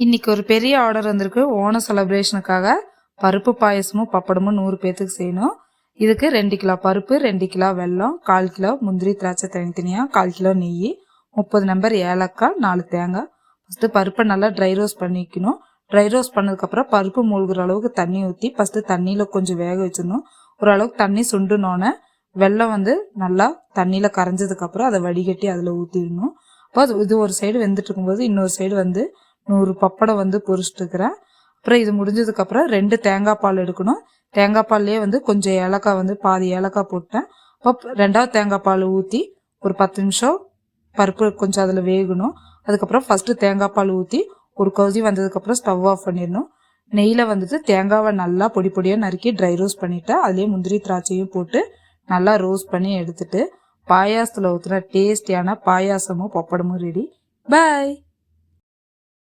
இன்னைக்கு ஒரு பெரிய ஆர்டர் வந்திருக்கு. ஓணம் செலிப்ரேஷனுக்காக பருப்பு பாயசமும் பப்படமும் 100 பேத்துக்கு செய்யணும். இதுக்கு 2 கிலோ பருப்பு, 2 கிலோ வெல்லம், 1/4 கிலோ முந்திரி திராட்சை தனித்தனியாக, 1/4 கிலோ நெய், 30 நம்பர் ஏலக்காய், 4 தேங்காய். ஃபஸ்ட்டு பருப்பை நல்லா ட்ரை ரோஸ்ட் பண்ணிக்கணும். ட்ரை ரோஸ்ட் பண்ணதுக்கப்புறம் பருப்பு மூழ்கிற அளவுக்கு தண்ணி ஊற்றி ஃபஸ்ட்டு தண்ணியில் கொஞ்சம் வேக வச்சிடணும். ஓரளவுக்கு தண்ணி சுண்டுனோன்னே வெல்லம் நல்லா தண்ணியில் கரைஞ்சதுக்கப்புறம் அதை வடிகட்டி அதில் ஊற்றிடணும். அப்போ இது ஒரு சைடு வெந்துட்டு இருக்கும்போது இன்னொரு சைடு 100 பப்படம் பொரிச்சிட்டு இருக்கிறேன். அப்புறம் இது முடிஞ்சதுக்கப்புறம் 2 தேங்காய் பால் எடுக்கணும். தேங்காய் பால்லேயே கொஞ்சம் ஏலக்காய் பாதி ஏலக்காய் போட்டேன். அப்போ 2வது தேங்காய் பால் ஊற்றி ஒரு 10 நிமிஷம் பருப்பு கொஞ்சம் அதில் வேகணும். அதுக்கப்புறம் ஃபஸ்ட்டு தேங்காய் பால் ஊற்றி ஒரு கொதி வந்ததுக்கப்புறம் ஸ்டவ் ஆஃப் பண்ணிடணும். நெய்யில் தேங்காவை நல்லா பொடி பொடியாக நறுக்கி ட்ரை ரோஸ்ட் பண்ணிவிட்டேன். அதுலேயே முந்திரி திராட்சையும் போட்டு நல்லா ரோஸ்ட் பண்ணி எடுத்துட்டு பாயாசத்தில் ஊற்றுன டேஸ்டியான பாயாசமும் பப்படமும் ரெடி. பாய்.